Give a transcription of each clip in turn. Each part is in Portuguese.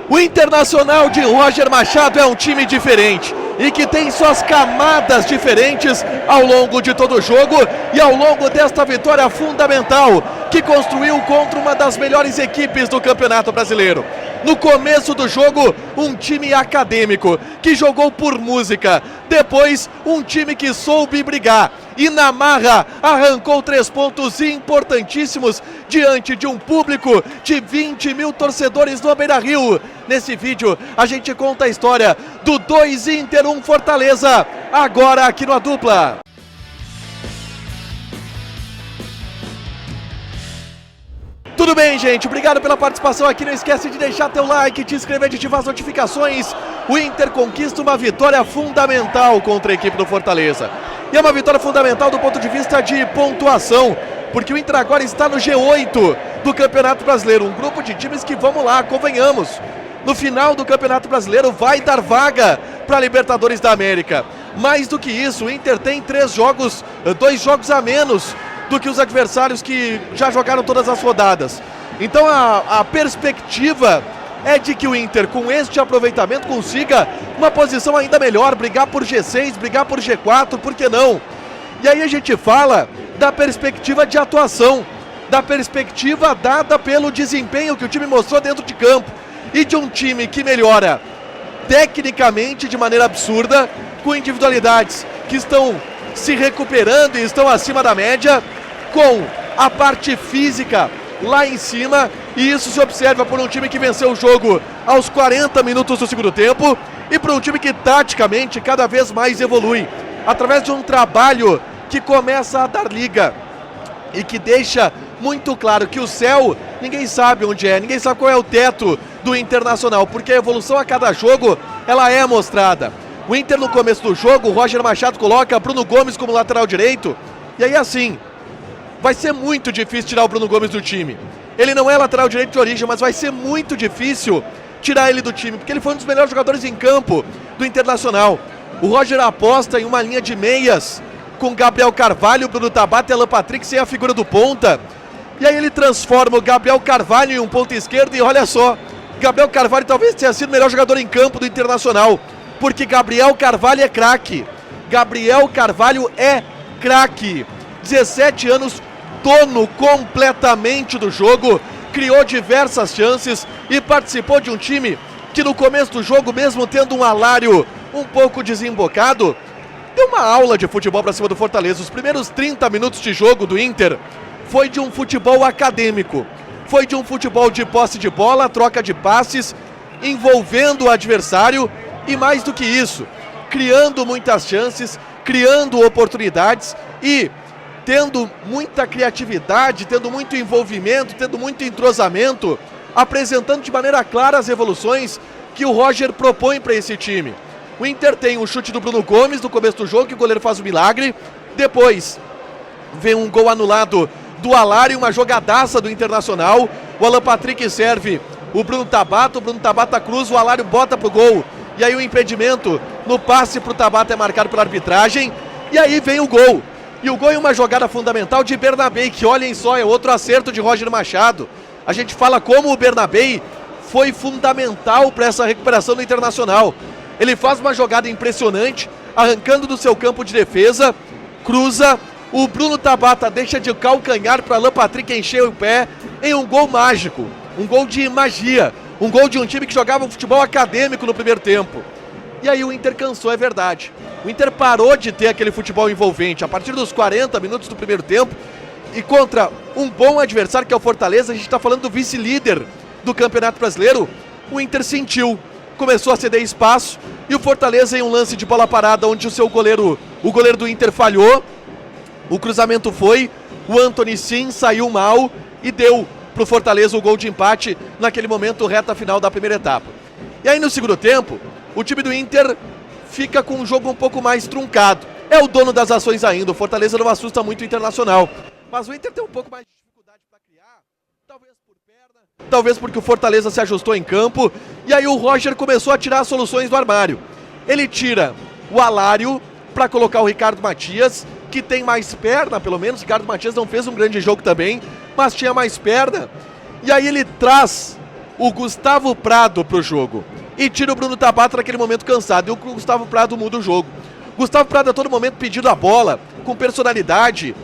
O Internacional de Roger Machado é um time diferente e que tem suas camadas diferentes ao longo de todo o jogo e ao longo desta vitória fundamental que construiu contra uma das melhores equipes do Campeonato Brasileiro. No começo do jogo, um time acadêmico que jogou por música. Depois, um time que soube brigar e na marra arrancou 3 pontos importantíssimos diante de um público de 20 mil torcedores no Beira-Rio. Nesse vídeo, a gente conta a história do 2 Inter 1 Fortaleza, agora aqui no A Dupla. Tudo bem, gente? Obrigado pela participação aqui. Não esquece de deixar teu like, te inscrever, de ativar as notificações. O Inter conquista uma vitória fundamental contra a equipe do Fortaleza. E é uma vitória fundamental do ponto de vista de pontuação, porque o Inter agora está no G8 do Campeonato Brasileiro. Um grupo de times que, vamos lá, convenhamos, no final do Campeonato Brasileiro vai dar vaga para a Libertadores da América. Mais do que isso, o Inter tem 2 jogos a menos do que os adversários que já jogaram todas as rodadas. Então a perspectiva é de que o Inter, com este aproveitamento, consiga uma posição ainda melhor, brigar por G6, brigar por G4, por que não? E aí a gente fala da perspectiva de atuação, da perspectiva dada pelo desempenho que o time mostrou dentro de campo, e de um time que melhora tecnicamente de maneira absurda, com individualidades que estão se recuperando e estão acima da média, com a parte física lá em cima, e isso se observa por um time que venceu o jogo aos 40 minutos do segundo tempo e por um time que taticamente cada vez mais evolui, através de um trabalho que começa a dar liga e que deixa muito claro que o céu, ninguém sabe onde é, ninguém sabe qual é o teto do Internacional, porque a evolução a cada jogo, ela é mostrada. O Inter no começo do jogo, o Roger Machado coloca Bruno Gomes como lateral direito, e aí assim, vai ser muito difícil tirar o Bruno Gomes do time. Ele não é lateral direito de origem, mas vai ser muito difícil tirar ele do time, porque ele foi um dos melhores jogadores em campo do Internacional. O Roger aposta em uma linha de meias com Gabriel Carvalho, Bruno Tabata e Alan Patrick sem a figura do ponta. E aí ele transforma o Gabriel Carvalho em um ponta esquerdo e olha só, Gabriel Carvalho talvez tenha sido o melhor jogador em campo do Internacional, porque Gabriel Carvalho é craque. Gabriel Carvalho é craque. 17 anos, dono completamente do jogo, criou diversas chances e participou de um time que no começo do jogo, mesmo tendo um Alário um pouco desembocado, deu uma aula de futebol para cima do Fortaleza. Os primeiros 30 minutos de jogo do Inter foi de um futebol acadêmico, foi de um futebol de posse de bola, troca de passes, envolvendo o adversário e mais do que isso, criando muitas chances, criando oportunidades e tendo muita criatividade, tendo muito envolvimento, tendo muito entrosamento, apresentando de maneira clara as evoluções que o Roger propõe para esse time. O Inter tem um chute do Bruno Gomes no começo do jogo, que o goleiro faz o milagre. Depois vem um gol anulado do Alário, uma jogadaça do Internacional. O Alan Patrick serve o Bruno Tabata cruza, o Alário bota pro gol. E aí o impedimento no passe pro Tabata é marcado pela arbitragem. E aí vem o gol. E o gol é uma jogada fundamental de Bernabei, que olhem só, é outro acerto de Roger Machado. A gente fala como o Bernabei foi fundamental para essa recuperação do Internacional. Ele faz uma jogada impressionante, arrancando do seu campo de defesa, cruza, o Bruno Tabata deixa de calcanhar para Alan Patrick encher o pé em um gol mágico, um gol de magia, um gol de um time que jogava um futebol acadêmico no primeiro tempo. E aí o Inter cansou, é verdade. O Inter parou de ter aquele futebol envolvente. A partir dos 40 minutos do primeiro tempo, e contra um bom adversário que é o Fortaleza, a gente está falando do vice-líder do Campeonato Brasileiro, o Inter sentiu, começou a ceder espaço, e o Fortaleza em um lance de bola parada, onde o goleiro do Inter falhou, o cruzamento foi, o Antony sim saiu mal e deu para o Fortaleza o gol de empate naquele momento, reta final da primeira etapa. E aí no segundo tempo, o time do Inter fica com um jogo um pouco mais truncado. É o dono das ações ainda, o Fortaleza não assusta muito o Internacional. Mas o Inter tem um pouco mais de dificuldade para criar, talvez por perna, talvez porque o Fortaleza se ajustou em campo, e aí o Roger começou a tirar as soluções do armário. Ele tira o Alário para colocar o Ricardo Matias, que tem mais perna, pelo menos. O Ricardo Matias não fez um grande jogo também, mas tinha mais perna. E aí ele traz o Gustavo Prado pro jogo e tira o Bruno Tabata naquele momento cansado, e o Gustavo Prado muda o jogo. Gustavo Prado a todo momento pedindo a bola, com personalidade,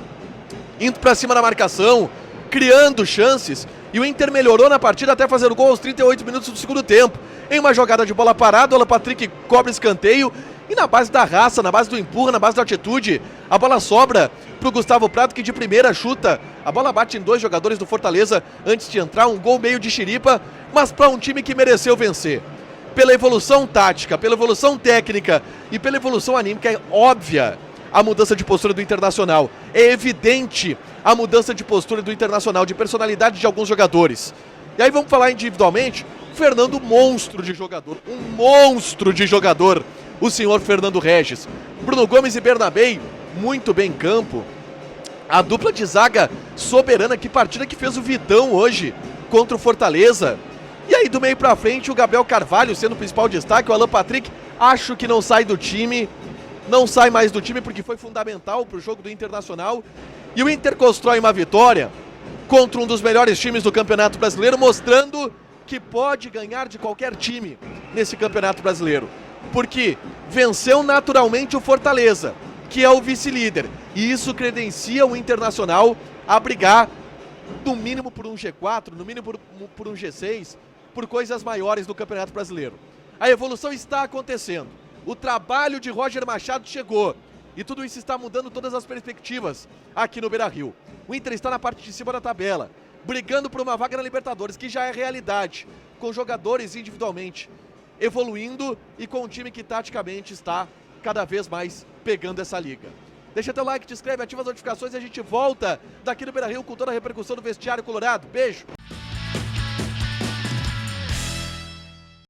indo pra cima da marcação, criando chances, e o Inter melhorou na partida até fazer o gol aos 38 minutos do segundo tempo. Em uma jogada de bola parada, o Alan Patrick cobra escanteio, e na base da raça, na base do empurra, na base da atitude, a bola sobra pro Gustavo Prado, que de primeira chuta. A bola bate em 2 jogadores do Fortaleza antes de entrar, um gol meio de xiripa, mas para um time que mereceu vencer. Pela evolução tática, pela evolução técnica e pela evolução anímica, é óbvia a mudança de postura do Internacional. É evidente a mudança de postura do Internacional, de personalidade de alguns jogadores. E aí vamos falar individualmente, Fernando, monstro de jogador, um monstro de jogador, o senhor Fernando Regis. Bruno Gomes e Bernabei, muito bem em campo. A dupla de zaga soberana, que partida que fez o Vitão hoje contra o Fortaleza. E aí do meio pra frente o Gabriel Carvalho sendo o principal destaque, o Alan Patrick, acho que não sai do time, não sai mais do time porque foi fundamental pro jogo do Internacional. E o Inter constrói uma vitória contra um dos melhores times do Campeonato Brasileiro, mostrando que pode ganhar de qualquer time nesse Campeonato Brasileiro. Porque venceu naturalmente o Fortaleza, que é o vice-líder. E isso credencia o Internacional a brigar, no mínimo por um G4, no mínimo por um G6, por coisas maiores do Campeonato Brasileiro. A evolução está acontecendo. O trabalho de Roger Machado chegou. E tudo isso está mudando todas as perspectivas aqui no Beira-Rio. O Inter está na parte de cima da tabela, brigando por uma vaga na Libertadores, que já é realidade, com jogadores individualmente evoluindo e com um time que taticamente está cada vez mais pegando essa liga. Deixa teu like, te inscreve, ativa as notificações e a gente volta daqui no Beira-Rio com toda a repercussão do vestiário colorado. Beijo!